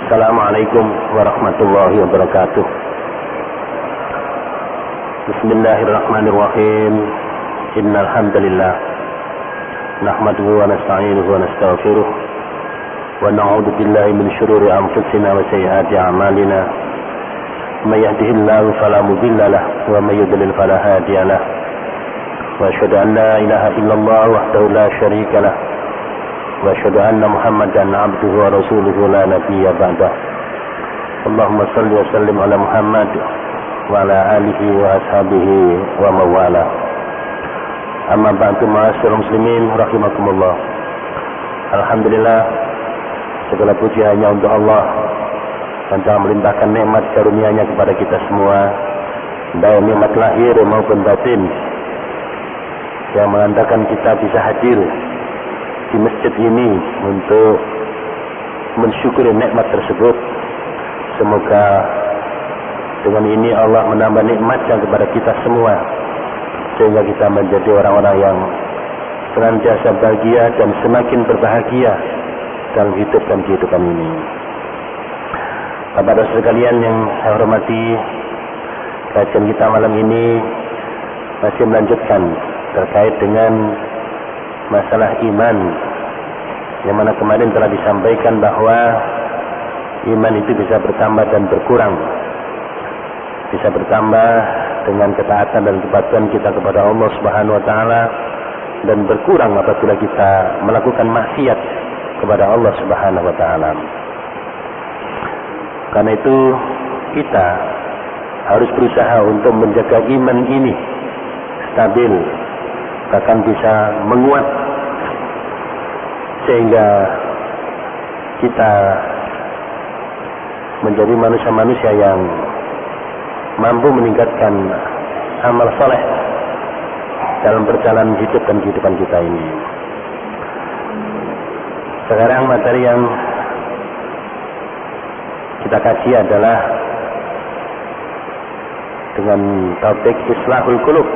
Assalamualaikum warahmatullahi wabarakatuh. Bismillahirrahmanirrahim. Innal hamdalillah nahmaduhu wa nasta'inuhu wa nastaghfiruh wa na'udzu billahi min shururi anfusina wa sayyiati a'malina. May yahdihillahu fala mudilla lahu wa may yudlil fala hadiya lahu. Wa asyhadu an la ilaha illallah wahdahu la syarika lahu. Wa asyhadu anna Muhammadan abduhu wa rasuluhu la nabiyya ba'dah. Allahumma shalli wa sallim ala Muhammad wa ala alihi wa ashabihi wa mawala. Amma ba'du, ma'asyiral muslimin rahimakumullah. Alhamdulillah, segala puji hanya untuk Allah yang telah melimpahkan nikmat karunia-Nya kepada kita semua, baik nikmat lahir maupun batin, yang mengantarkan kita bisa hadir di masjid ini untuk mensyukuri nikmat tersebut. Semoga dengan ini Allah menambah nikmatnya kepada kita semua, sehingga kita menjadi orang-orang yang senantiasa bahagia dan semakin berbahagia dalam hidup dan kehidupan ini. Bapak-bapak sekalian yang saya hormati, kajian kita malam ini masih melanjutkan terkait dengan masalah iman, yang mana kemarin telah disampaikan bahwa iman itu bisa bertambah dan berkurang, bisa bertambah dengan ketaatan dan kepatuhan kita kepada Allah Subhanahu wa taala, dan berkurang apabila kita melakukan maksiat kepada Allah Subhanahu wa taala. Karena itu kita harus berusaha untuk menjaga iman ini stabil, bahkan bisa menguat, sehingga kita menjadi manusia-manusia yang mampu meningkatkan amal saleh dalam perjalanan hidup dan kehidupan kita ini. Sekarang materi yang kita kaji adalah dengan topik Islahul Qulub.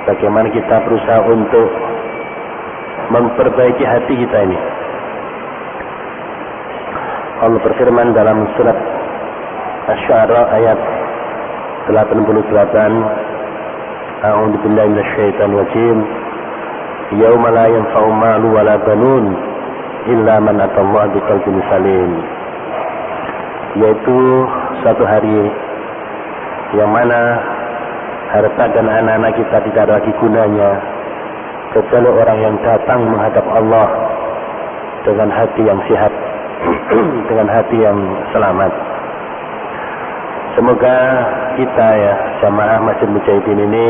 Bagaimana kita berusaha untuk memperbaiki hati kita ini. Allah berfirman dalam surat Asy-Syu'ara ayat 88, A'udzu billahi minasyaitonir rajim. Yauma la yanfa'u malu wala banun illa man atallaha biqalbin salim. Yaitu suatu hari yang mana harta dan anak-anak kita tidak ada lagi gunanya kecuali orang yang datang menghadap Allah dengan hati yang sehat, dengan hati yang selamat. Semoga kita ya jamaah Masjid Mujahidin ini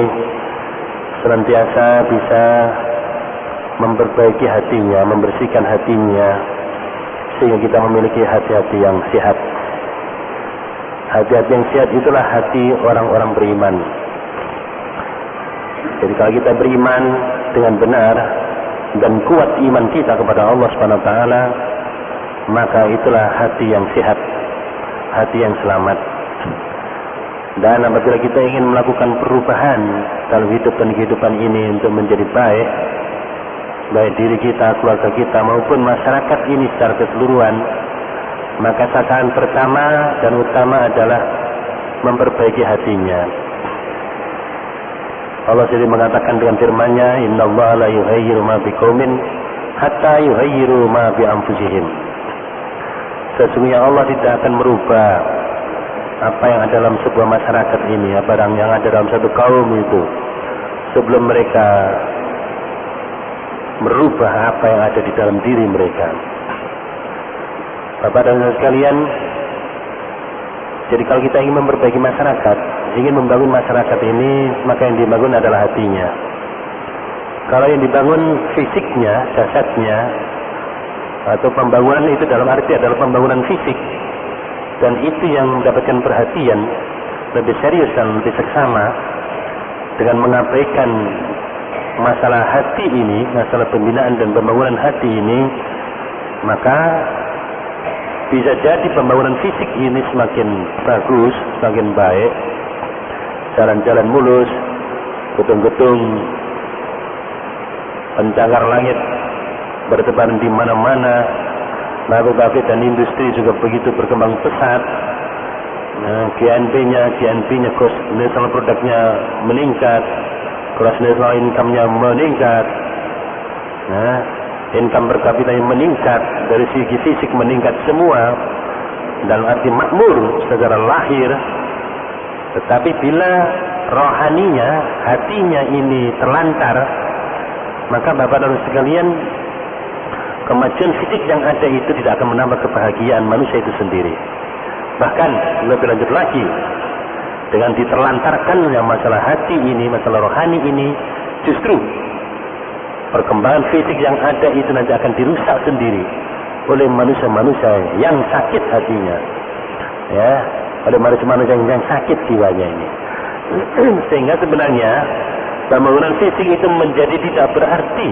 senantiasa bisa memperbaiki hatinya, membersihkan hatinya, sehingga kita memiliki hati-hati yang sehat. Hati-hati yang sehat itulah hati orang-orang beriman. Jadi kalau kita beriman dengan benar dan kuat iman kita kepada Allah Subhanahu wa taala, maka itulah hati yang sehat, hati yang selamat. Dan apabila kita ingin melakukan perubahan dalam hidup dan kehidupan ini untuk menjadi baik, baik diri kita, keluarga kita maupun masyarakat ini secara keseluruhan, maka sasaran pertama dan utama adalah memperbaiki hatinya. Allah sendiri mengatakan dengan firman-Nya, "Innallaha la yughayyiru ma biqaumin hatta yughayyiru ma bi anfusihim." Sesungguhnya Allah tidak akan merubah apa yang ada dalam sebuah masyarakat ini, apa yang ada dalam satu kaum itu, sebelum mereka merubah apa yang ada di dalam diri mereka. Bapak dan Saudara sekalian, jadi kalau kita ingin memperbaiki masyarakat, ingin membangun masyarakat ini, maka yang dibangun adalah hatinya. Kalau yang dibangun fisiknya, jasadnya, atau pembangunan itu dalam arti adalah pembangunan fisik, dan itu yang mendapatkan perhatian lebih serius dan lebih seksama, dengan mengabaikan masalah hati ini, masalah pembinaan dan pembangunan hati ini, maka bisa jadi pembangunan fisik ini semakin bagus, semakin baik, jalan-jalan mulus, gedung-gedung pencakar langit bertebaran di mana-mana, pabrik-pabrik dan industri juga begitu berkembang pesat. GNP-nya cost national produknya meningkat, gross national income-nya meningkat, income per kapita meningkat, dari segi fisik meningkat semua, dalam arti makmur secara lahir. Tetapi bila rohaninya, hatinya ini terlantar, maka Bapak dan sekalian, kemajuan fisik yang ada itu tidak akan menambah kebahagiaan manusia itu sendiri. Bahkan lebih lanjut lagi, dengan diterlantarkannya masalah hati ini, masalah rohani ini, justru perkembangan fisik yang ada itu nanti akan dirusak sendiri oleh manusia-manusia yang sakit hatinya, ya, oleh manusia-manusia yang sakit jiwanya ini. Sehingga sebenarnya pembangunan fisik itu menjadi tidak berarti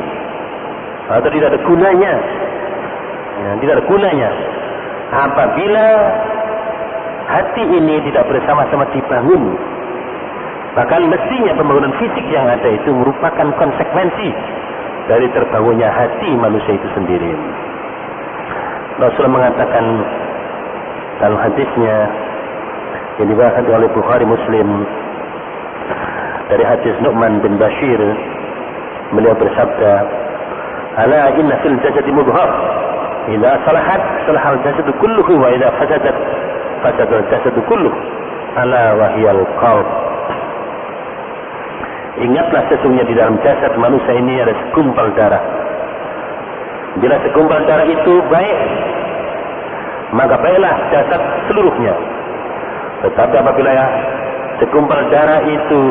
atau tidak ada gunanya, tidak ada gunanya apabila hati ini tidak bersama-sama dibangun. Bahkan mestinya pembangunan fisik yang ada itu merupakan konsekuensi dari terbangunnya hati manusia itu sendiri. Rasulullah mengatakan dalam hadisnya yang dibahas oleh Bukhari Muslim dari hadis Nu'man bin Bashir, beliau bersabda, "Ala inna fil jasadi mudghah, idza salahat salahal jasadu kulluhu wa idza fasadat fasadal jasadu kulluh, ala wahiyal qalb." Ingatlah sesungguhnya di dalam jasad manusia ini ada segumpal darah. Bila segumpal darah itu baik, maka baiklah jasad seluruhnya. Tetapi apabila segumpal darah itu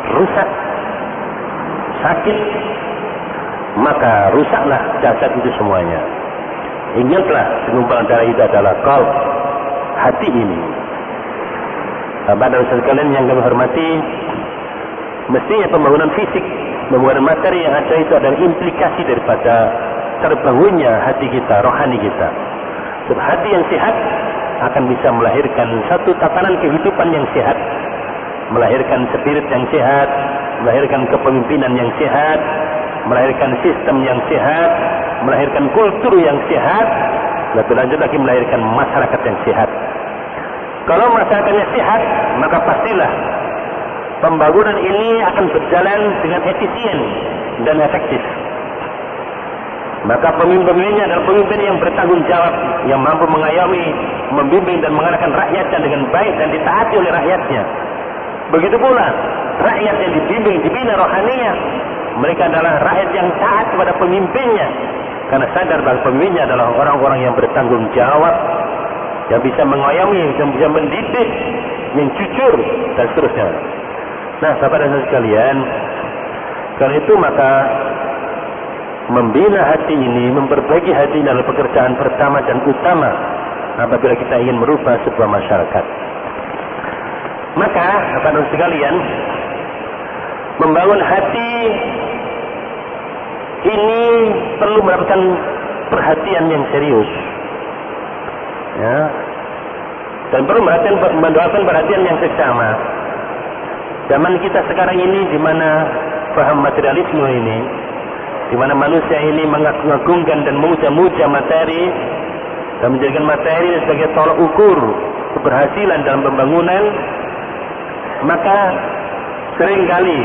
rusak, sakit, maka rusaklah jasad itu semuanya. Ingatlah segumpal darah itu adalah qalb, hati ini. Bapak dan sekalian yang kami hormati, mestinya pembangunan fisik, pembangunan materi yang ada itu adalah implikasi daripada terbangunnya hati kita, rohani kita. Sebab hati yang sehat akan bisa melahirkan satu tatanan kehidupan yang sehat, melahirkan spirit yang sehat, melahirkan kepemimpinan yang sehat, melahirkan sistem yang sehat, melahirkan kultur yang sehat, lebih lanjut lagi melahirkan masyarakat yang sehat. Kalau masyarakatnya sehat, maka pastilah pembangunan ini akan berjalan dengan efisien dan efektif. Maka pemimpin-pemimpinnya adalah pemimpin yang bertanggung jawab, yang mampu mengayomi, membimbing dan mengarahkan rakyatnya dengan baik dan ditaati oleh rakyatnya. Begitu pula rakyat yang dibimbing, dibina rohaninya, mereka adalah rakyat yang taat kepada pemimpinnya, karena sadar bahwa pemimpinnya adalah orang-orang yang bertanggung jawab, yang bisa mengayomi, yang bisa mendidik, yang jujur dan seterusnya. Nah, Bapak dan sekalian, karena itu maka membina hati ini, memperbaiki hati ini adalah pekerjaan pertama dan utama apabila kita ingin merubah sebuah masyarakat. Maka, Bapak dan sekalian, membangun hati ini perlu mendapatkan perhatian yang serius, ya, dan perlu mendapatkan perhatian yang seksama. Zaman kita sekarang ini, di mana paham materialisme ini, di mana manusia ini mengagung-agungkan dan memuja-muja materi dan menjadikan materi sebagai tolak ukur keberhasilan dalam pembangunan, maka seringkali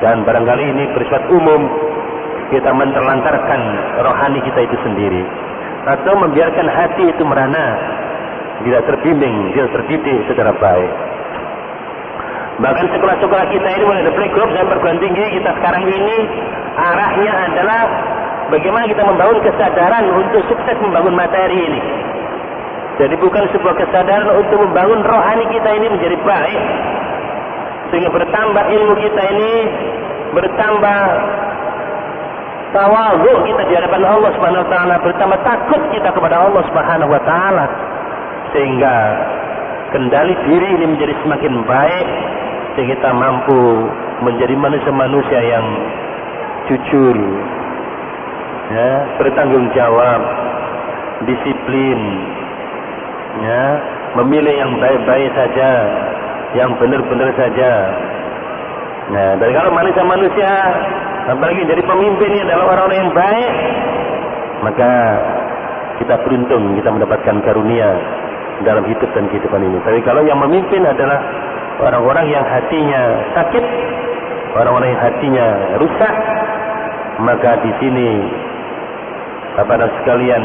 dan barangkali ini bersifat umum, kita menterlantarkan rohani kita itu sendiri, atau membiarkan hati itu merana, tidak terbimbing, tidak terdidik secara baik. Bahkan sekolah-sekolah kita ini, mulai dari playgroup dan perguruan tinggi kita sekarang ini, arahnya adalah bagaimana kita membangun kesadaran untuk sukses membangun materi ini. Jadi bukan sebuah kesadaran untuk membangun rohani kita ini menjadi baik, sehingga bertambah ilmu kita ini, bertambah tawadhu kita di hadapan Allah Subhanahu wa taala, bertambah takut kita kepada Allah Subhanahu wa taala, sehingga kendali diri ini menjadi semakin baik, sehingga kita mampu menjadi manusia-manusia yang jujur, ya, bertanggung jawab, disiplin, ya, memilih yang baik-baik saja, yang benar-benar saja. Nah, dari kalau manusia-manusia, apalagi jadi pemimpin ini adalah orang-orang yang baik, maka kita beruntung kita mendapatkan karunia dalam hidup dan kehidupan ini. Tapi kalau yang memimpin adalah orang-orang yang hatinya sakit, orang-orang yang hatinya rusak, maka di sini Bapak sekalian,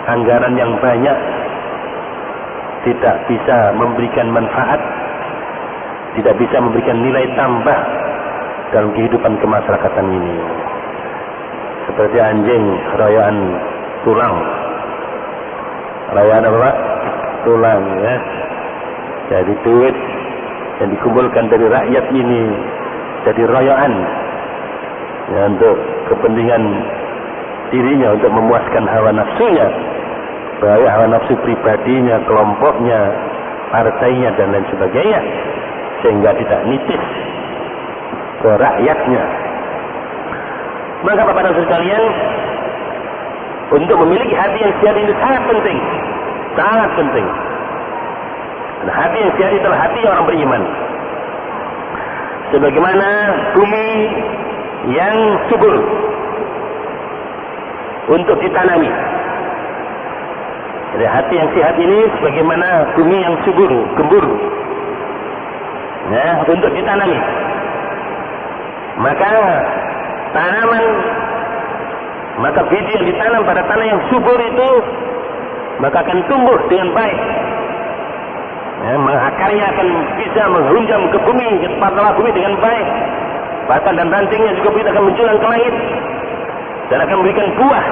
anggaran yang banyak tidak bisa memberikan manfaat, tidak bisa memberikan nilai tambah dalam kehidupan kemasyarakatan ini. Seperti anjing rayaan tulang. Rayaan apa Pak? Tulang ya. Jadi duit yang dikumpulkan dari rakyat ini jadi rayaan ya, untuk kepentingan dirinya, untuk memuaskan hawa nafsunya, baik hawa nafsu pribadinya, kelompoknya, partainya dan lain sebagainya, sehingga tidak nitis ke rakyatnya. Maka Bapak dan sekalian, untuk memiliki hati yang sehat ini sangat penting, sangat penting. Dan hati yang sehat itulah hati orang beriman. Sebagaimana bumi yang subur untuk ditanami. Jadi hati yang sehat ini sebagaimana bumi yang subur, gembur, ya, untuk ditanami. Maka tanaman, maka biji yang ditanam pada tanah yang subur itu maka akan tumbuh dengan baik. Ya, akarnya akan bisa menghunjam ke bumi, ke tempat bumi dengan baik. Batang dan rantingnya juga akan menjulang ke langit dan akan memberikan buah,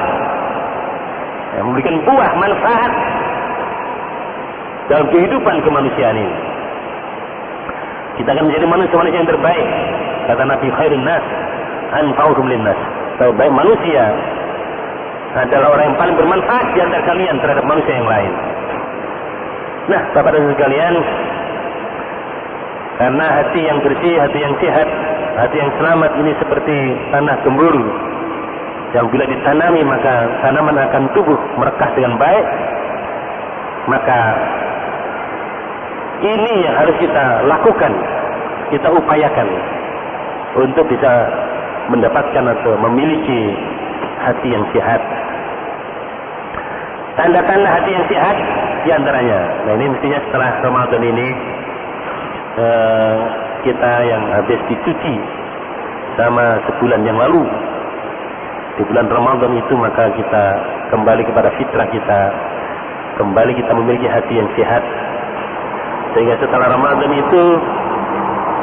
ya, memberikan buah manfaat dalam kehidupan kemanusiaan ini. Kita akan menjadi manusia yang terbaik. Kata Nabi, khairun nas anfa'uhum linnas. Terbaik manusia adalah orang yang paling bermanfaat di antara kalian terhadap manusia yang lain. Nah, Bapak dan sekalian, karena hati yang bersih, hati yang sehat, hati yang selamat ini seperti tanah gembur yang bila ditanami maka tanaman akan tumbuh merekah dengan baik. Maka ini yang harus kita lakukan, kita upayakan untuk bisa mendapatkan atau memiliki hati yang sehat. Tanda-tanda hati yang sehat diantaranya, nah ini mestinya setelah Ramadan ini kita yang habis dicuci sama sebulan yang lalu di bulan Ramadan itu, maka kita kembali kepada fitrah kita, kembali kita memiliki hati yang sehat, sehingga setelah Ramadan itu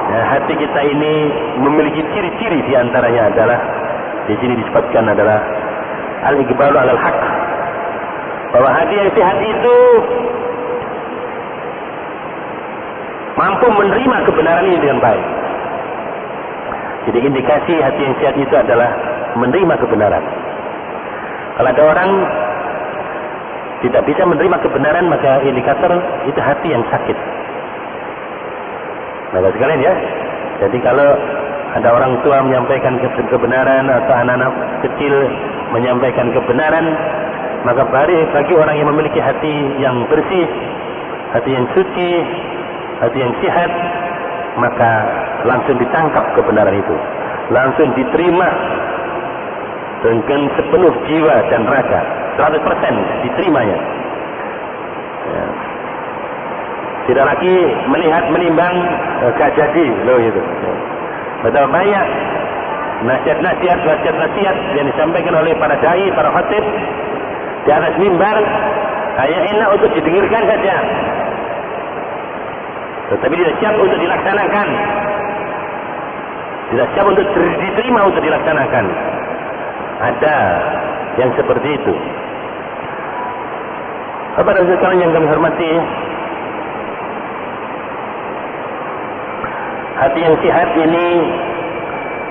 ya, hati kita ini memiliki ciri-ciri, diantaranya adalah di sini disebutkan adalah al-iqbalu alal haq, bahwa hati yang sehat itu mampu menerima kebenaran ini dengan baik. Jadi indikasi hati yang sehat itu adalah menerima kebenaran. Kalau ada orang tidak bisa menerima kebenaran, maka indikator itu hati yang sakit. Bapak sekalian ya. Jadi kalau ada orang tua menyampaikan kebenaran atau anak-anak kecil menyampaikan kebenaran, maka bagi orang yang memiliki hati yang bersih, hati yang suci, hati yang sehat, maka langsung ditangkap kebenaran itu, langsung diterima dengan sepenuh jiwa dan raga, 100% diterimanya. Ya. Tidak lagi melihat menimbang gak jadi loh gitu. Betul banyak nasihat yang disampaikan oleh para dai, para khatib di atas mimbar hanya enak untuk didengarkan saja, tetapi tidak siap untuk dilaksanakan, tidak siap untuk diterima untuk dilaksanakan. Ada yang seperti itu. Bapak dan sekalian yang kami hormati, hati yang sehat ini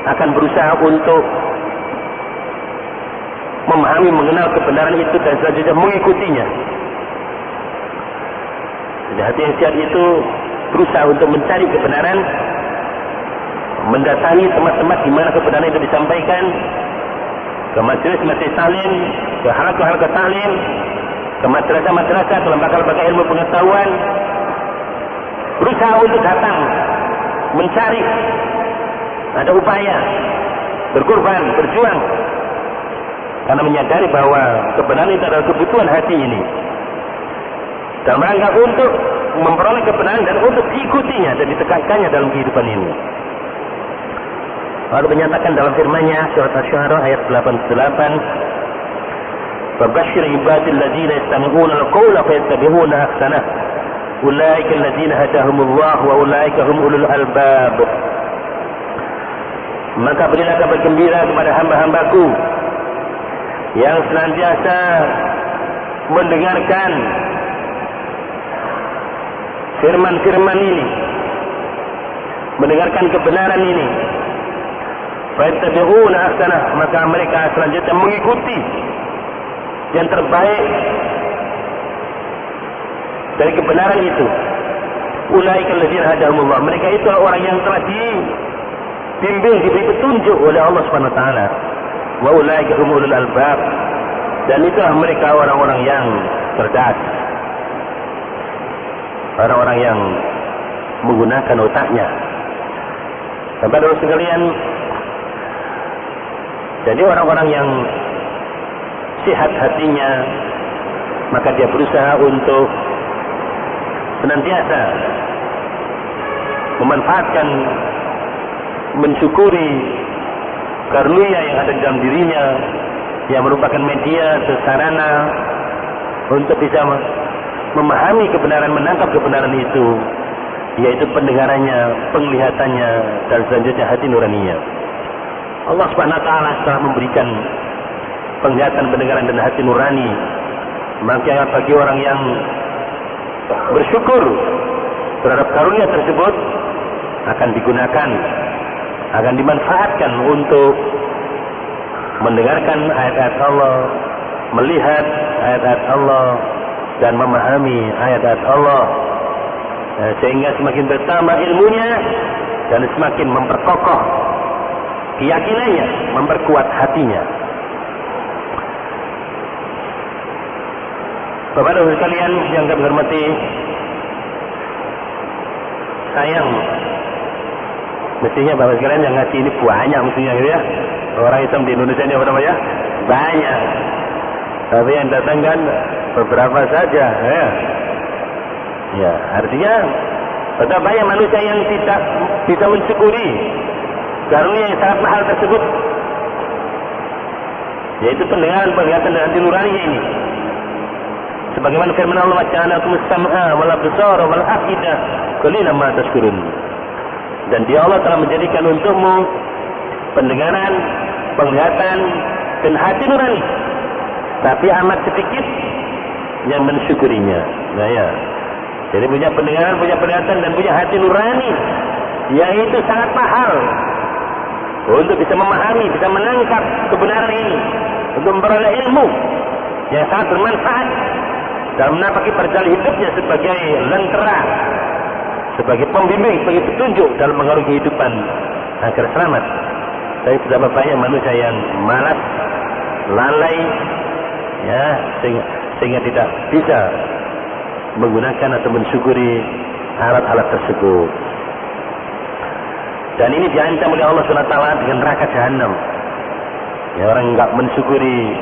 akan berusaha untuk memahami, mengenal kebenaran itu dan selanjutnya mengikutinya. Jadi hati yang sehat itu berusaha untuk mencari kebenaran, mendatangi tempat-tempat di mana kebenaran itu disampaikan, ke majelis-majelis taklim, ke halaqah-halaqah taklim, ke madrasah-madrasah, ke lembaga-lembaga ilmu pengetahuan, berusaha untuk datang mencari, ada upaya berkorban, berjuang karena menyadari bahwa kebenaran itu adalah kebutuhan hati ini, dalam rangka untuk memperoleh kebenaran dan untuk diikutinya dan ditekankannya dalam kehidupan ini. Lalu menyatakan dalam firman-Nya surat Asy-Syu'ara ayat 88, "Fabashshir ibadil ladzina yastami'una al-qawla fayattabi'una ahsanah. Ulaika alladzina hadahumullah wa ulaika hum ulul albab." Maka berilah kabar gembira kepada hamba-hambaku yang senantiasa mendengarkan firman-firman ini, mendengarkan kebenaran ini. Fayattabi'una ahsanah, maka mereka selanjutnya mengikuti yang terbaik dari kebenaran itu. Ulaika alladzina hadahumullah, mereka itu orang yang telah dibimbing, diberi petunjuk oleh Allah Subhanahu wa taala. Wa ulaika hum ulul albab, dan itulah mereka orang-orang yang cerdas, orang-orang yang menggunakan otaknya. Saudara sekalian, jadi orang-orang yang sehat hatinya, maka dia berusaha untuk senantiasa memanfaatkan, mensyukuri karunia yang ada dalam dirinya, yang merupakan media, sarana untuk bisa memahami kebenaran, menangkap kebenaran itu, yaitu pendengarannya, penglihatannya, dan selanjutnya hati nuraninya. Allah Subhanahu wa taala telah memberikan penglihatan, pendengaran, dan hati nurani. Maka bagi orang yang bersyukur terhadap karunia tersebut, akan digunakan, akan dimanfaatkan untuk mendengarkan ayat-ayat Allah, melihat ayat-ayat Allah, dan memahami ayat-ayat Allah, sehingga semakin bertambah ilmunya dan semakin memperkokoh keyakinannya, memperkuat hatinya. Bapak-bapak sekalian yang kami hormati, sayang mestinya bapak sekalian yang ngaji ini banyak mestinya gitu ya. Orang Islam di Indonesia ini apa namanya? Banyak. Tapi yang datang kan beberapa saja, ya. Ya, artinya ada banyak manusia yang tidak bisa mensyukuri karunia yang sangat mahal tersebut, yaitu pendengaran, penglihatan, dan hati nurani ini. Sebagaimana firman Allah, "Waja'alakumus sam'a wal absara wal afidah qalilan ma tashkurun." Dan dia Allah telah menjadikan untukmu pendengaran, penglihatan, dan hati nurani, tapi amat sedikit yang mensyukurinya. Nah ya, jadi punya pendengaran, punya penglihatan, dan punya hati nurani, yaitu sangat mahal untuk bisa memahami, bisa menangkap kebenaran ini, untuk memperoleh ilmu yang sangat bermanfaat dalam menapaki perjalanan hidupnya sebagai lentera, sebagai pembimbing, sebagai petunjuk dalam mengarungi kehidupan agar selamat. Tapi betapa banyak manusia yang malas, lalai, ya, sehingga tidak bisa menggunakan atau mensyukuri alat-alat tersebut. Dan ini diancam oleh Allah SWT dengan neraka jahanam. Ya, orang enggak mensyukuri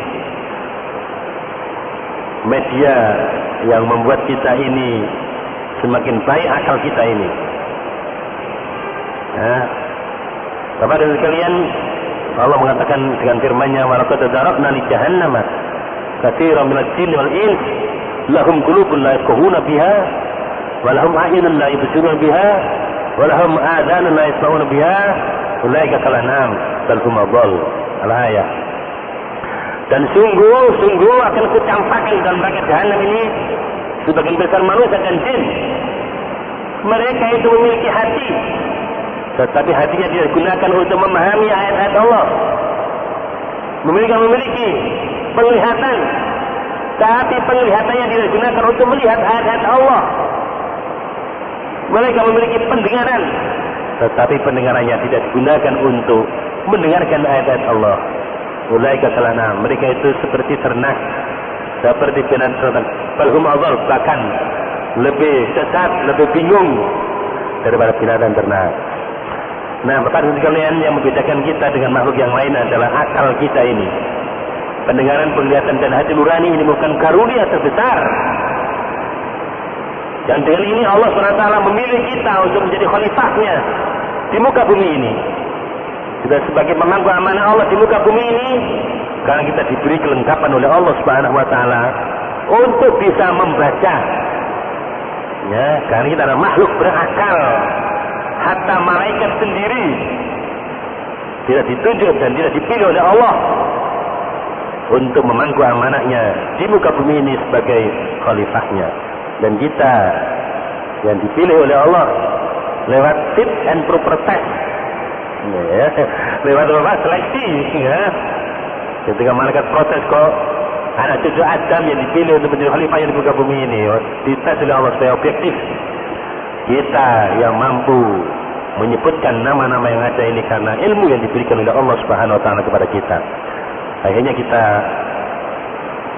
media yang membuat kita ini semakin baik akal kita ini. Ya. Bapak dan sekalian, Allah mengatakan dengan firman-Nya, "Wa laqad darabna li jahannama katsiran minal jinni wal ins lahum qulubun la yafqahuna biha wa lahum a'yunun la yubsiruna biha wa lahum adhanun la yasma'una biha ulaika kal an'am bal hum adall." Al-ayat. Dan sungguh akan kucampakkan dalam neraka jahanam ini sebagian besar manusia dan jin. Mereka itu memiliki hati, tetapi hatinya tidak digunakan untuk memahami ayat-ayat Allah. Memiliki penglihatan, tapi penglihatannya tidak digunakan untuk melihat ayat-ayat Allah. Mereka memiliki pendengaran, tetapi pendengarannya tidak digunakan untuk mendengarkan ayat-ayat Allah. Ulaika kal an'am, mereka itu seperti ternak, seperti binatang, balhum adall, bahkan lebih sesat, lebih bingung daripada binatang ternak. Nah, Bapak dan sekalian, yang membedakan kita dengan makhluk yang lain adalah akal kita ini. pendengaran, penglihatan dan hati nurani ini merupakan karunia terbesar. Dan dengan ini Allah SWT memilih kita untuk menjadi khalifahnya di muka bumi ini. Kita sebagai pemangku amanah Allah di muka bumi ini, karena kita diberi kelengkapan oleh Allah SWT untuk bisa membaca. Ya, karena kita adalah makhluk berakal. Hatta malaikat sendiri tidak ditunjuk dan tidak dipilih oleh Allah untuk memangku amanahnya di muka bumi ini sebagai khalifahnya. Dan kita yang dipilih oleh Allah lewat fit and proper test, ya, lewat seleksi, ya. Ketika malaikat protes, kok anak cucu Adam yang dipilih untuk menjadi khalifah yang di muka bumi ini dites oleh Allah supaya objektif. Kita yang mampu menyebutkan nama-nama yang ada ini karena ilmu yang diberikan oleh Allah Subhanahu wa taala kepada kita. Akhirnya kita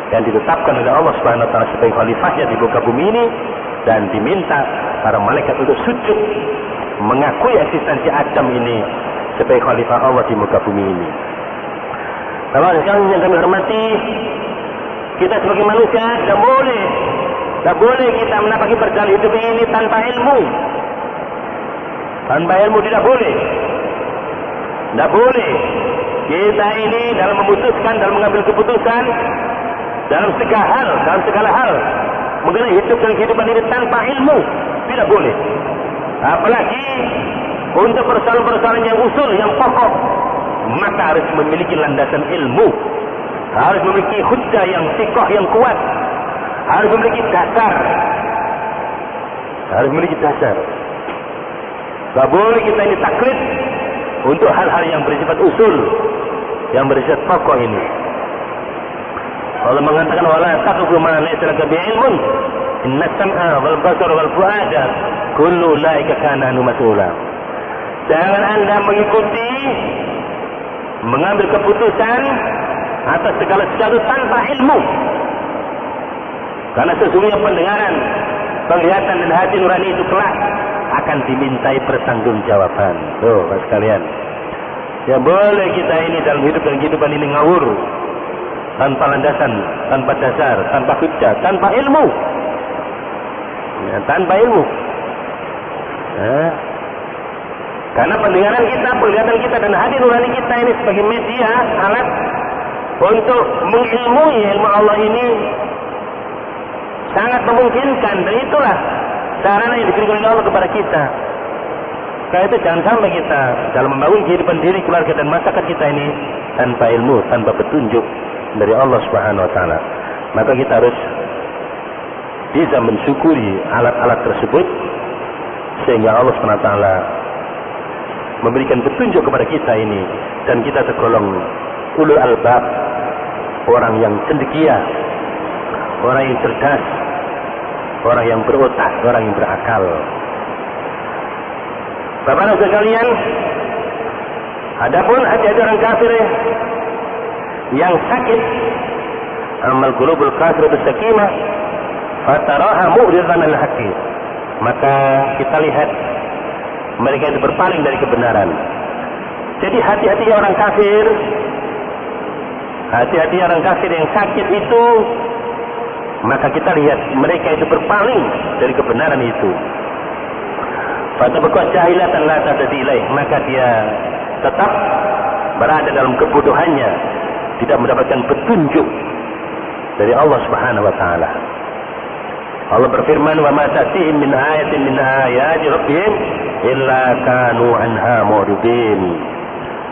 yang ditetapkan oleh Allah Subhanahu wa taala sebagai khalifahnya di muka bumi ini, dan diminta para malaikat untuk sujud mengakui eksistensi Adam ini sebagai khalifah Allah di muka bumi ini. Bapak sekalian yang kami hormati, kita sebagai manusia tidak boleh kita menapaki perjalanan hidup ini tanpa ilmu. Tanpa ilmu tidak boleh. Tidak boleh kita ini dalam memutuskan, dalam mengambil keputusan dalam segala hal mengenai hidup dan kehidupan ini tanpa ilmu, tidak boleh. Apalagi untuk persoalan-persoalan yang usul, yang pokok, maka harus memiliki landasan ilmu, harus memiliki hujjah yang sikoh, yang kuat, harus memiliki dasar, tak boleh kita ini taklid untuk hal-hal yang bersifat usul, yang bersifat pokok ini. Allah mengatakan, wala taqfu ma laysa laka bi'ilmun inna sam'a wal basara wal fu'ada kullu ulaika kana anhu mas'ula. Jangan Anda mengikuti, mengambil keputusan atas segala sesuatu tanpa ilmu, karena sesungguhnya pendengaran, penglihatan dan hati nurani itu kelak akan dimintai pertanggungjawaban. Tuh, Pak sekalian, ya boleh kita ini dalam hidup dan kehidupan ini ngawur tanpa landasan, tanpa dasar, tanpa hujjah, tanpa ilmu, ya, tanpa ilmu. Ya. Karena pendengaran kita, penglihatan kita dan hati nurani kita ini sebagai media, alat untuk mengilmui ilmu Allah ini sangat memungkinkan, dan itulah sarana yang diberikan oleh Allah kepada kita. Karena itu jangan sampai kita dalam membangun kehidupan diri, keluarga dan masyarakat kita ini tanpa ilmu, tanpa petunjuk dari Allah Subhanahu wa taala. Maka kita harus bisa mensyukuri alat-alat tersebut sehingga Allah Subhanahu wa taala memberikan petunjuk kepada kita ini, dan kita tergolong ulul albab, orang yang cendekia, orang yang cerdas, orang yang berotak, orang yang berakal. Bapak-bapak sekalian, adapun hati-hati orang kafir yang sakit, amal qulubul qasiratu sakimah fataraha mu'ridan al-haqqi, maka kita lihat mereka itu berpaling dari kebenaran. Jadi hati-hati orang kafir, hati-hati orang kafir yang sakit itu, maka kita lihat mereka itu berpaling dari kebenaran itu. Fatabqa jahilatan la taddi ilaih, maka dia tetap berada dalam kebodohannya, tidak mendapatkan petunjuk dari Allah Subhanahu wa taala. Allah berfirman, wa ma ta'tihim min ayatin min ayati rabbihim illa kanu anha mu'ridin.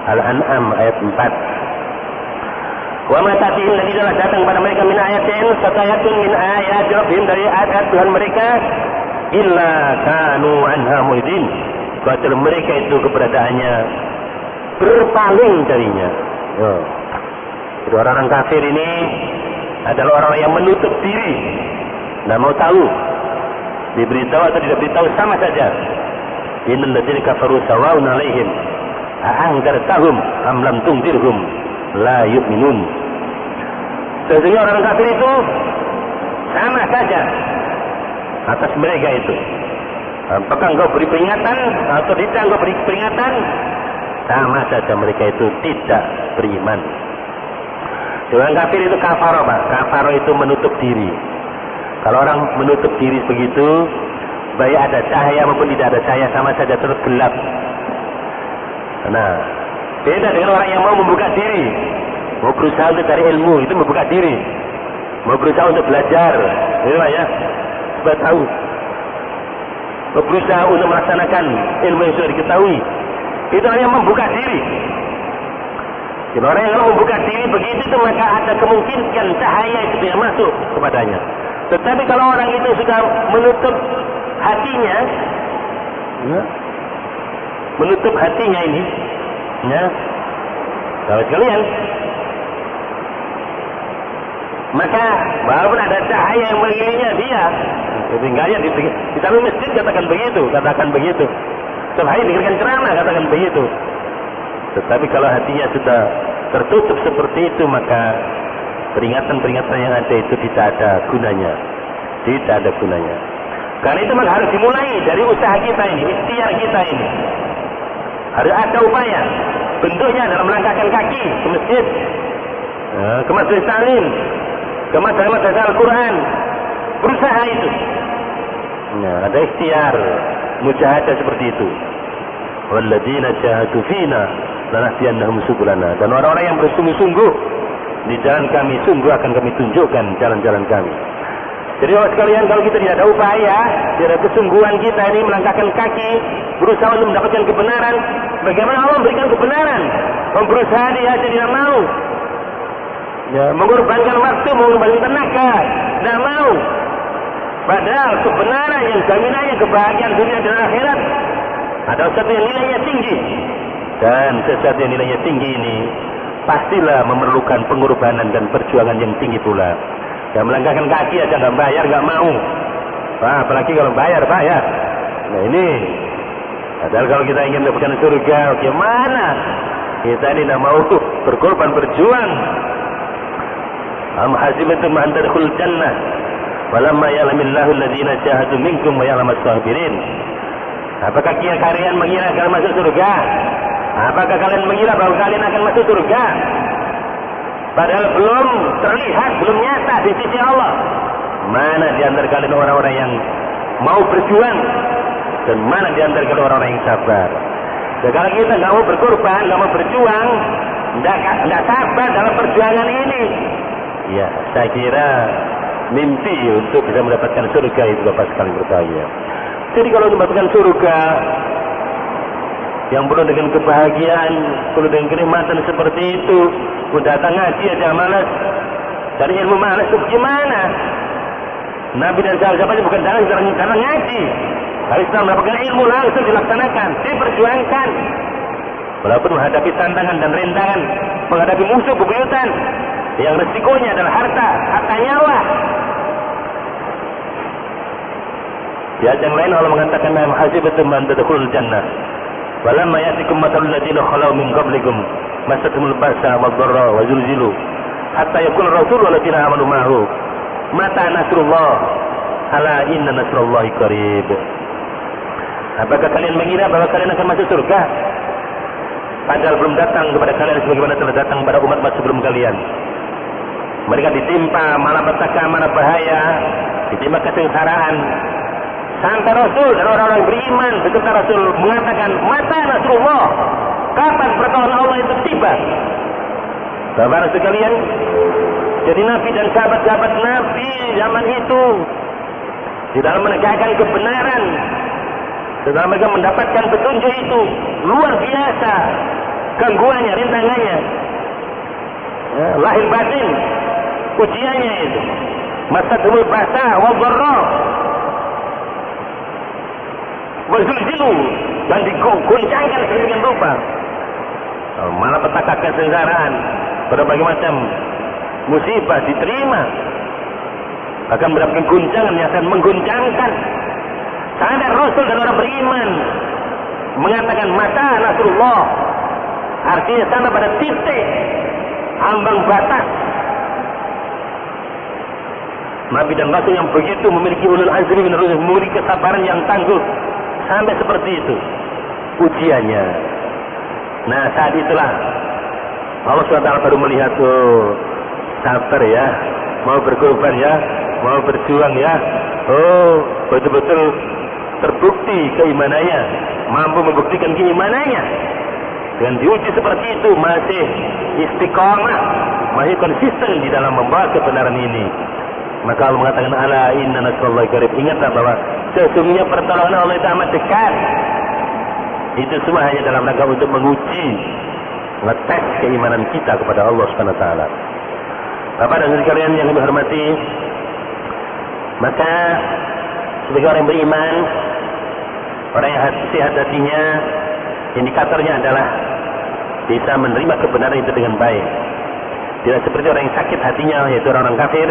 Al-An'am ayat 4. Wa ma ta'tihim, dan tidaklah datang pada mereka min ayatin, satu ayatun min ayati rabbihim, dari ayat Tuhan mereka, illa kanu anha mu'ridin, kecuali mereka itu keberadaannya berpaling darinya. Jadi orang-orang kafir ini adalah orang yang menutup diri, tidak mau tahu, diberitahu atau tidak diberitahu sama saja. Innal ladzina kafaru sawa'un 'alaihim a'anzartahum am lam tunzirhum la yu'minun. Sesungguhnya orang kafir itu sama saja atas mereka itu. Apakah engkau beri peringatan atau tidak engkau beri peringatan, sama saja mereka itu tidak beriman. Orang kafir itu kafaro, Pak. Kafaro itu menutup diri. Kalau orang menutup diri begitu, baik ada cahaya maupun tidak ada cahaya sama saja terus gelap. Nah, beda dengan orang yang mau membuka diri, mau berusaha untuk cari ilmu, itu membuka diri, mau berusaha untuk belajar, itu ya, supaya tahu, mau berusaha untuk melaksanakan ilmu yang sudah diketahui, itu hanya membuka diri. Jadi orang yang membuka diri begitu itu maka ada kemungkinan cahaya itu tidak masuk kepadanya. Tetapi kalau orang itu sudah menutup hatinya, ya, menutup hatinya ini, ya, sahabat sekalian, maka walaupun ada cahaya yang mengelilinginya dia, tinggalnya di dalam masjid katakan begitu, setiap hari dengarkan ceramah katakan begitu. Tetapi kalau hatinya sudah tertutup seperti itu, maka peringatan-peringatan yang ada itu tidak ada gunanya. Karena itu maka harus dimulai dari usaha kita ini, ikhtiar kita ini. Harus ada upaya. Bentuknya dalam melangkahkan kaki ke masjid, ke majelis taklim, ke madrasah Al-Quran. Berusaha itu. Nah, ada ikhtiar, mujahadah seperti itu. Walladzina jahadu fina lanahdiyannahum subulana. Dan orang-orang yang bersungguh-sungguh di jalan kami, sungguh akan kami tunjukkan jalan-jalan kami. Jadi sekalian, kalau kita tidak ada upaya, tidak ada kesungguhan kita ini melangkahkan kaki, berusaha untuk mendapatkan kebenaran, bagaimana Allah memberikan kebenaran? Berusaha dia tidak mau. Ya, mengorbankan waktu, mengorbankan tenaga, tidak mau. Padahal kebenaran yang jaminannya kebahagiaan dunia dan akhirat ada sesuatu yang nilainya tinggi. Dan sesuatu yang nilainya tinggi ini pastilah memerlukan pengorbanan dan perjuangan yang tinggi pula. Dan melangkahkan kaki aja nggak bayar, nggak mau. Wah, apalagi kalau bayar, Pak ya. Nah ini, padahal kalau kita ingin mendapatkan surga, bagaimana? Kita ini tidak mau berkorban, berjuang. Am hasibatum an tadkhulul jannah walamma ya'lamillahu alladziina jahadu minkum wa ya'lamas sabirin. Apakah kalian mengira akan masuk surga? Apakah kalian mengira bahwa kalian akan masuk surga? Padahal belum terlihat, belum nyata di sisi Allah. Mana di antara kalian orang-orang yang mau berjuang, dan mana di antara kalian orang-orang yang sabar? Dan kalau kita nggak mau berkorban, nggak mau berjuang, nggak sabar dalam perjuangan ini, ya saya kira mimpi untuk bisa mendapatkan surga itu Bapak sekalian bertanya. Jadi kalau mendapatkan surga yang penuh dengan kebahagiaan, penuh dengan kenikmatan seperti itu, udah datang ngaji aja malas, cari ilmu malas itu gimana? Nabi dan sahabatnya bukan datang ngaji, tapi setelah mendapatkan ilmu langsung dilaksanakan, diperjuangkan. Walaupun menghadapi tantangan dan rintangan, menghadapi musuh bebuyutan, yang resikonya adalah harta nyawa. Di ayat yang lain Allah mengatakan, "Am hasibatum an tadkhulul jannah walamma ya'tikum mathalul ladzina khalau min qablikum masatumul ba'sa wad-dharra wa zulzilu hatta yaqula ar-rasul wal ladzina amanu ma'ahu mata nasrullah ala inna nasrullahi qarib." Apakah kalian mengira bahwa kalian akan masuk surga padahal belum datang kepada kalian sebagaimana telah datang kepada umat sebelum kalian? Mereka ditimpa malapetaka, mana bahaya, ditimpa kesengsaraan. Sampai Rasul dan orang-orang beriman beserta Rasul mengatakan, mata nasrullah, kapan pertolongan Allah itu tiba? Saudara sekalian, jadi Nabi dan sahabat-sahabat Nabi zaman itu di dalam menegakkan kebenaran, setelah mereka mendapatkan petunjuk itu luar biasa gangguannya, rintangannya, ya, lahir batin, ujiannya itu, masatumul ba'sa wad-dharra berzulzilu, dan diguncangkan sedemikian rupa. Malapetaka kesengsaraan, berbagai macam musibah diterima, akan mendapatkan guncangan yang akan mengguncangkan. Sadar Rasul dan orang beriman mengatakan mata nasrullah, artinya sampai pada titik ambang batas. Nabi dan Rasul yang begitu memiliki ulul azmi min ar-rusul, memiliki kesabaran yang tangguh sampai seperti itu ujiannya. Nah saat itulah Allah SWT baru melihat sabar ya, mau berkorban ya, mau berjuang ya. Oh, betul-betul terbukti keimanannya, mampu membuktikan keimanannya. Dengan diuji seperti itu masih istiqamah, masih konsisten di dalam membawa kebenaran ini. Maka Allah mengatakan, ala inna nasrallahi qarib. Ingatlah bahwa sesungguhnya pertolongan Allah itu amat dekat. Itu semua hanya dalam rangka untuk menguji, ngetes keimanan kita kepada Allah Subhanahu wa taala. Bapak dan Ibu sekalian yang kami hormati, maka sebagai orang yang beriman, orang yang sehat hatinya, indikatornya adalah bisa menerima kebenaran itu dengan baik. Tidak seperti orang yang sakit hatinya, yaitu orang-orang kafir.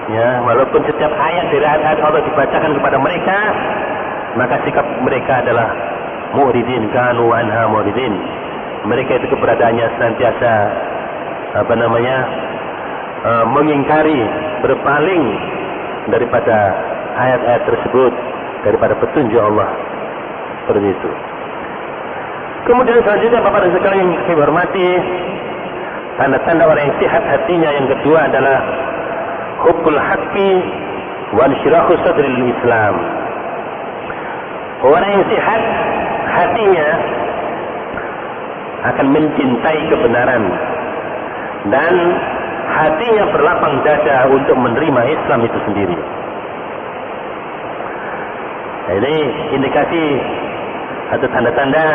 Ya, walaupun setiap ayat dari ayat Allah dibacakan kepada mereka, maka sikap mereka adalah mu'ridin, kanu anha mu'ridin. Mereka itu keberadaannya senantiasa mengingkari, berpaling daripada ayat-ayat tersebut, daripada petunjuk Allah. Seperti itu. Kemudian selanjutnya Bapak dan sekalian yang saya hormati, tanda-tanda orang yang sehat hatinya yang kedua adalah hubbul haqqi wal syirahu sadril Islam. Orang yang sehat hatinya akan mencintai kebenaran dan hatinya berlapang dada untuk menerima Islam itu sendiri. Ini indikasi atau tanda-tanda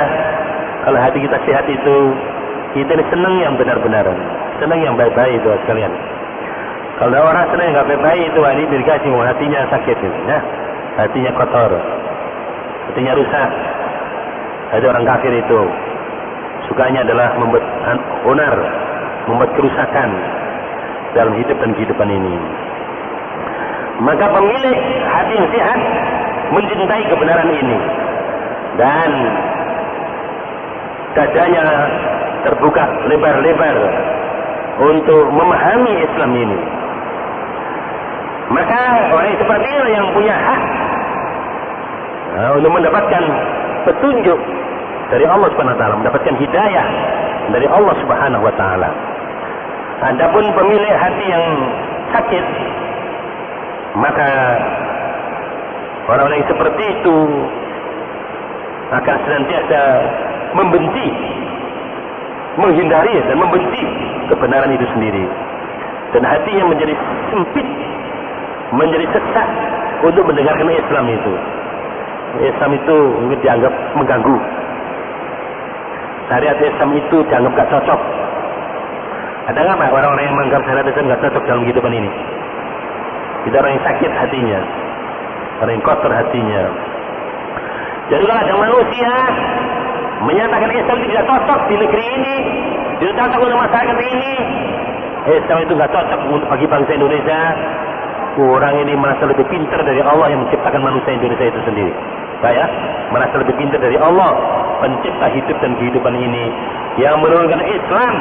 kalau hati kita sehat itu, kita ini senang yang benar-benar, senang yang baik-baik itu sekalian. Kalau orang senang yang baik-baik itu, ini indikasi hatinya sakit, ya. Hatinya kotor, hatinya rusak. Ada orang kafir itu sukanya adalah membuat onar, membuat kerusakan dalam hidup dan kehidupan ini. Maka pemilik hati yang sehat mencintai kebenaran ini dan dadanya terbuka lebar-lebar untuk memahami Islam ini. Maka orang seperti ini yang punya hak untuk mendapatkan petunjuk dari Allah Subhanahu wa taala, mendapatkan hidayah dari Allah Subhanahu wa taala. Adapun pemilik hati yang sakit, maka orang-orang yang seperti itu akan senantiasa membenci, menghindari dan membenci kebenaran itu sendiri. Dan hatinya menjadi sempit, menjadi sesak untuk mendengarkan Islam itu. Islam itu dianggap mengganggu. Syariat Islam itu dianggap gak cocok. Ada nggak orang-orang yang menganggap syariat Islam gak cocok dalam kehidupan ini? Tidak, orang yang sakit hatinya, orang yang kotor hatinya. Jadi kalau ada manusia menyatakan Islam tidak cocok di negeri ini, tidak cocok untuk masyarakat ini, Islam itu gak cocok untuk bagi bangsa Indonesia, orang ini merasa lebih pintar dari Allah yang menciptakan manusia Indonesia itu sendiri. Saya merasa lebih pintar dari Allah pencipta hidup dan kehidupan ini, yang menurunkan Islam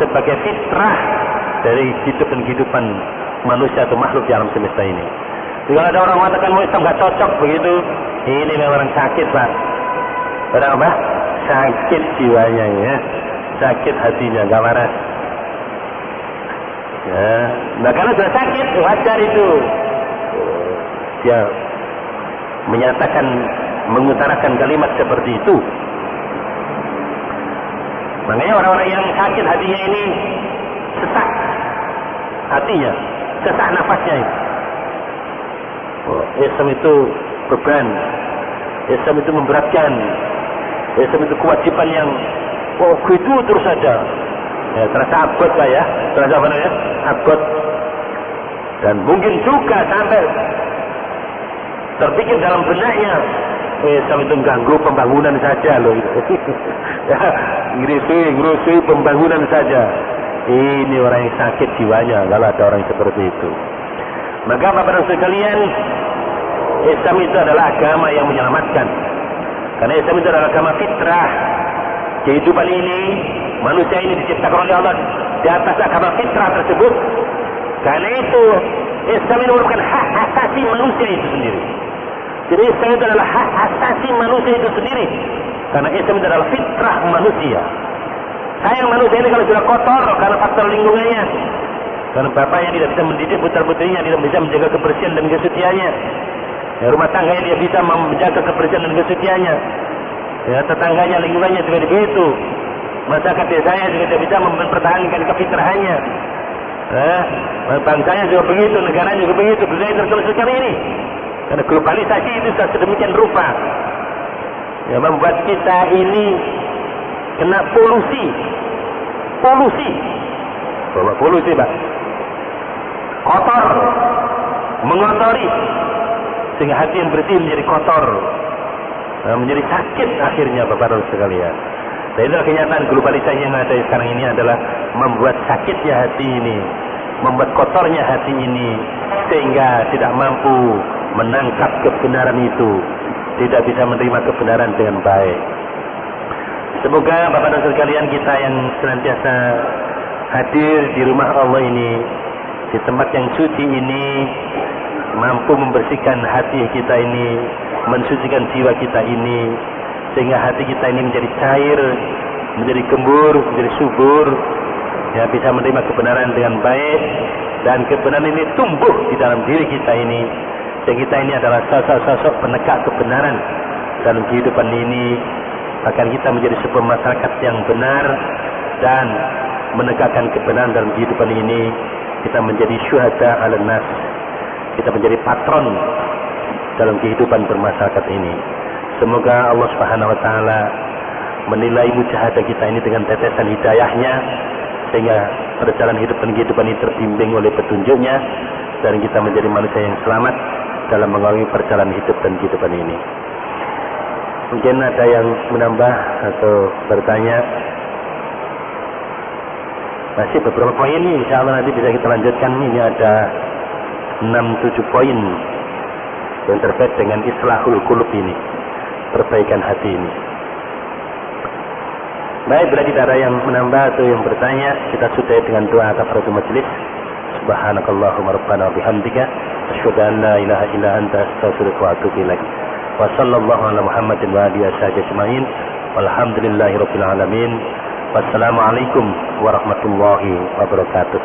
sebagai fitrah dari hidup dan kehidupan manusia atau makhluk di alam semesta ini. Jika ada orang mengatakan Islam gak cocok begitu, ini memang orang sakit, Pak. Orang apa? Sakit jiwanya, ya, sakit hatinya, gak waras. Ya, nah karena sudah sakit, wajar itu. Dia menyatakan, mengutarakan kalimat seperti itu. Makanya orang-orang yang sakit hatinya ini sesak hatinya, sesak nafasnya itu. Islam itu beban, Islam itu memberatkan, Islam itu kewajiban yang gitu terus saja. Ya, terasa abot lah ya, terasa apa namanya? Abot. Dan mungkin juga sampai terpikir dalam benaknya, Islam itu mengganggu pembangunan saja loh. Ya, ngerusui pembangunan saja. Ini orang yang sakit jiwanya kalau ada orang seperti itu. Maka Bapak dan sekalian, Islam itu adalah agama yang menyelamatkan. Karena Islam itu adalah agama fitrah. Kehidupan ini, manusia ini diciptakan oleh Allah di atas agama fitrah tersebut. Karena itu Islam ini merupakan hak asasi manusia itu sendiri. Jadi Islam itu adalah hak asasi manusia itu sendiri. Karena Islam itu adalah fitrah manusia. Sayang manusia ini kalau sudah kotor karena faktor lingkungannya. Karena bapaknya tidak bisa mendidik putra-putrinya, tidak bisa menjaga kebersihan dan kesuciannya. Ya, rumah tangganya dia bisa menjaga kebersihan dan kesuciannya. Ya, tetangganya, lingkungannya juga begitu. Masyarakat desanya juga tidak bisa mempertahankan kefitrahannya. Bangsanya juga begitu, negaranya juga begitu. Budaya terus seperti ini. Karena globalisasi itu sudah sedemikian rupa. Ya, membuat kita ini kena polusi. Bawa polusi, Pak. Kotor, mengotori, sehingga hati yang bersih menjadi kotor, menjadi sakit akhirnya, Bapak-Bapak sekalian. Dan itulah kenyataan globalisasi yang ada sekarang ini adalah membuat sakitnya hati ini, membuat kotornya hati ini, sehingga tidak mampu menangkap kebenaran itu, tidak bisa menerima kebenaran dengan baik. Semoga Bapak dan sekalian kita yang senantiasa hadir di rumah Allah ini, di tempat yang suci ini, mampu membersihkan hati kita ini, mensucikan jiwa kita ini, sehingga hati kita ini menjadi cair, menjadi gembur, menjadi subur, ya, bisa menerima kebenaran dengan baik, dan kebenaran ini tumbuh di dalam diri kita ini, sehingga kita ini adalah sosok-sosok penegak kebenaran dalam kehidupan ini. Bahkan kita menjadi sebuah masyarakat yang benar dan menegakkan kebenaran dalam kehidupan ini. Kita menjadi syuhada 'alan nas. Kita menjadi patron dalam kehidupan bermasyarakat ini. Semoga Allah Subhanahu wa taala menilai mujahadah kita ini dengan tetesan hidayahnya, sehingga perjalanan kehidupan ini terbimbing oleh petunjuknya, dan kita menjadi manusia yang selamat dalam mengalami perjalanan hidup dan kehidupan ini. Mungkin ada yang menambah atau bertanya. Masih beberapa poin ini, insya Allah nanti bisa kita lanjutkan. Ini ada 6-7 poin yang terkait dengan islahul qulub ini, perbaikan hati ini. Baik, bila tidak ada yang menambah atau yang bertanya, kita sudahi dengan doa kafaratul majelis. Subhanakallahumma rabbana wa bihamdika asyhadu an la ilaha illa anta astaghfiruka wa atubu ilaik. Wa sallallahu ala Muhammadin wa alihi ajma'in. Walhamdulillahirabbil alamin. Wassalamualaikum warahmatullahi wabarakatuh.